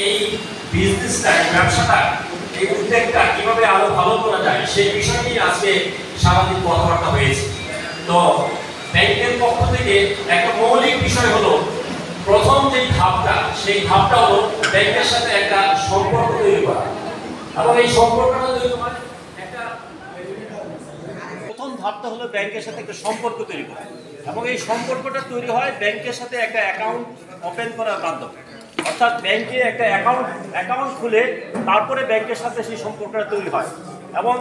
এই বিজনেসটা, এই ব্যবসাটা, এই উদ্যোগটা কিভাবে আরো ভালো করা যায় সেই বিষয় নিয়ে আজকে সারাদিন কথাবার্তা হয়েছে। তো ব্যাংকের পক্ষ থেকে একটা মৌলিক বিষয় হলো, প্রথম যে ধাপটা, সেই ধাপটা হলো ব্যাংকের সাথে একটা সম্পর্ক তৈরি করা। এবং এই সম্পর্কটা তৈরি করা একটা প্রথম ধাপটা হলো ব্যাংকের সাথে একটা সম্পর্ক তৈরি করা। এবং এই সম্পর্কটা তৈরি হয় ব্যাংকের সাথে একটা অ্যাকাউন্ট ওপেন করার মাধ্যমে। অর্থাৎ ব্যাংকে একটা অ্যাকাউন্ট খুলে তারপরে ব্যাংকের সাথে সেই সম্পর্কটা তৈরি হয়। এবং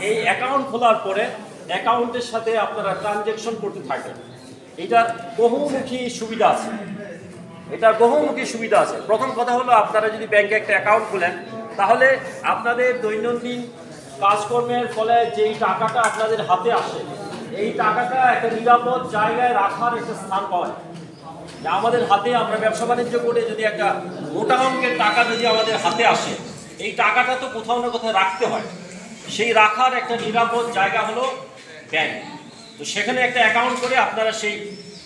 এই অ্যাকাউন্ট খোলার পরে অ্যাকাউন্টের সাথে আপনারা ট্রানজ্যাকশন করতে থাকেন। এটার বহুমুখী সুবিধা আছে। প্রথম কথা হলো, আপনারা যদি ব্যাংকে একটা অ্যাকাউন্ট খোলেন তাহলে আপনাদের দৈনন্দিন কাজকর্মের ফলে যেই টাকাটা আপনাদের হাতে আসে, এই টাকাটা একটা নিরাপদ জায়গায় রাখার একটা স্থান পায়। আমাদের হাতে আমরা ব্যবসা বাণিজ্য করে যদি একটা মোটা অঙ্কের টাকা যদি আমাদের হাতে আসে, এই টাকাটা তো কোথাও না কোথাও রাখতে হয়। সেই রাখার একটা নিরাপদ জায়গা হলো ব্যাংক। তো সেখানে একটা অ্যাকাউন্ট করে আপনারা সেই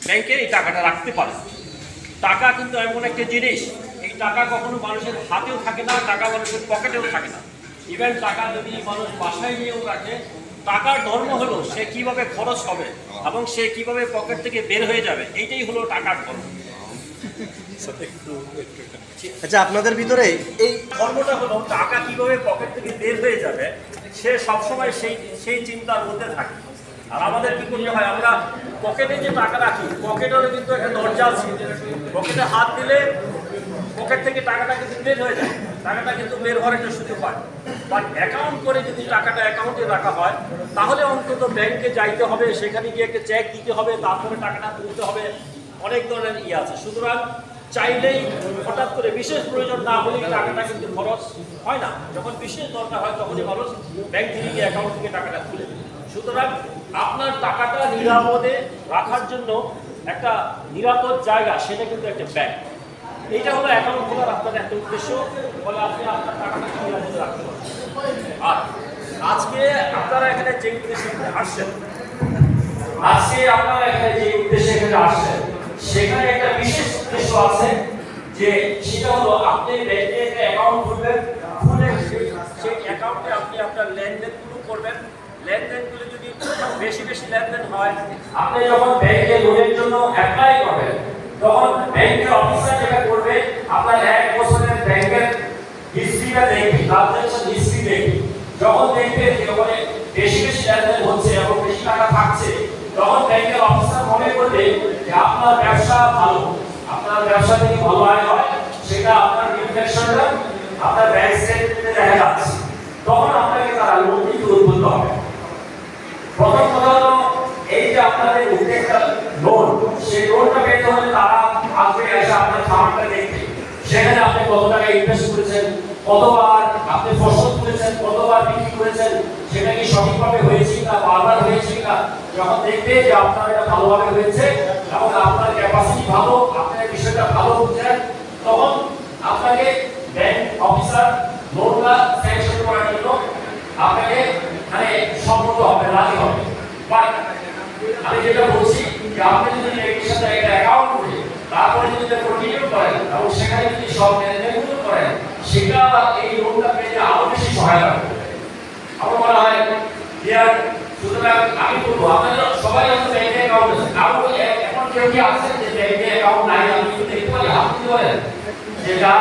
ব্যাংকে এই টাকাটা রাখতে পারেন। টাকা কিন্তু এমন একটা জিনিস, এই টাকা কখনো মানুষের হাতেও থাকে না, টাকা মানুষের পকেটেও থাকে না। ইভেন টাকা যদি মানুষ বাসায় নিয়েও রাখে, টাকার ধর্ম হলো সে কিভাবে খরচ হবে এবং সে কিভাবে পকেট থেকে বের হয়ে যাবে, এইটাই হলো টাকার ধর্ম। আচ্ছা, আপনাদের ভিতরে এই ধর্মটা হলো টাকা কিভাবে পকেট থেকে বের হয়ে যাবে, সে সবসময় সেই চিন্তার মধ্যে থাকে। আর আমাদের কি করতে হয়, আমরা পকেটে যে টাকা রাখি, পকেটেরও কিন্তু একটা দরজা আছে। পকেটে হাত দিলে পকেট থেকে টাকাটা কিন্তু বের হয়ে যায়, টাকাটা কিন্তু বের হওয়ার একটা সুযোগ হয়। বাট অ্যাকাউন্ট করে যদি টাকাটা অ্যাকাউন্টে রাখা হয়, তাহলে অন্তত ব্যাংকে যাইতে হবে, সেখানে গিয়ে একটা চেক দিতে হবে, তারপরে টাকাটা তুলতে হবে, অনেক ধরনের আছে। সুতরাং চাইলেই হঠাৎ করে বিশেষ প্রয়োজন না হলেই টাকাটা কিন্তু খরচ হয় না। যখন বিশেষ দরকার হয় তখনই মানুষ ব্যাংক থেকে গিয়ে অ্যাকাউন্ট থেকে টাকাটা তুলে। সুতরাং আপনার টাকাটা নিরাপদে রাখার জন্য একটা নিরাপদ জায়গা, সেটা কিন্তু একটা ব্যাংক। এইটা হলো অ্যাকাউন্ট খোলার আপনার একটা উদ্দেশ্য, বলে আপনি আপনার টাকাটা নিরাপদে রাখতে পারেন। আর আজকে আপনারা এখানে যে উদ্দেশ্যে আসছেন, সেখানে একটা বিশেষ উদ্দেশ্য আছে, যে সেটা হলো আপনি ব্যাংকে একটা অ্যাকাউন্ট খুলবেন, খুলে সেই অ্যাকাউন্টে আপনি আপনার লেনদেনগুলো করবেন। লেনদেনগুলো যদি বেশি লেনদেন হয়, আপনি যখন ব্যাংকে লোনের জন্য অ্যাপ্লাই করবেন, তখন ব্যাংকের অফিসার যেটা করবে, আপনার 1 বছরের ব্যাংকের হিস্ট্রিটা দেখবে, ট্রানজ্যাকশন হিস্ট্রি দেখবে। যখন দেখবে যে ওখানে বেশি লেনদেন হচ্ছে এবং বেশি টাকা থাকছে, তখন ব্যাংকের অফিসার মনে করবে যে আপনার ব্যবসা ভালো, আপনার ব্যবসা থেকে ভালো আয় হয়, সেটা আপনার রিফ্লেকশনটা আপনার ব্যাংক স্টেটমেন্টে দেখা যাচ্ছে। তখন আপনাকে তারা লোন দিতে উদ্বুদ্ধ হবে। প্রথম কথা হলো, এই যে আপনাদের উদ্যোগটা লোন, সেই লোনটা পেতে হলে তারা আসবে, এসে আপনার খামারটা দেখবে। সেখানে আপনি কত টাকা ইনভেস্ট করেছেন, কতবার আপনি ফসল তুলেছেন, কতবার বিক্রি করেছেন, সেটা কি সঠিকভাবে হয়েছে কিনা, বারবার হয়েছে কিনা। যখন দেখবে যে আপনার এটা ভালোভাবে হয়েছে এবং আপনার ক্যাপাসিটি ভালো, আপনার বিষয়টা ভালো বুঝছেন, তখন আপনাকে ব্যাংক অফিসার লোনটা স্যাংশন করার জন্য আপনাকে সম্মত হবে, রাজি হবে। বাট আমি যেটা বলছি, যে আপনি যদি ব্যাংকের সাথে একটা অ্যাকাউন্ট করে তারপরে যদি কন্টিনিউ করেন এবং সেখানে যদি সব লেনদেনগুলো করেন, সেটা এই লোনটা পেতে আরো বেশি সহায়তা করবে। আমার মনে হয় সুতরাং আমি বলবো, আপনারা সবাই আমাদের ব্যাংকে অ্যাকাউন্ট আছে। কারণ এখন কেউ কি আছে যে ব্যাংকে অ্যাকাউন্ট নাই? আপনি দেখতে পারেন, আপনি বলেন যেটা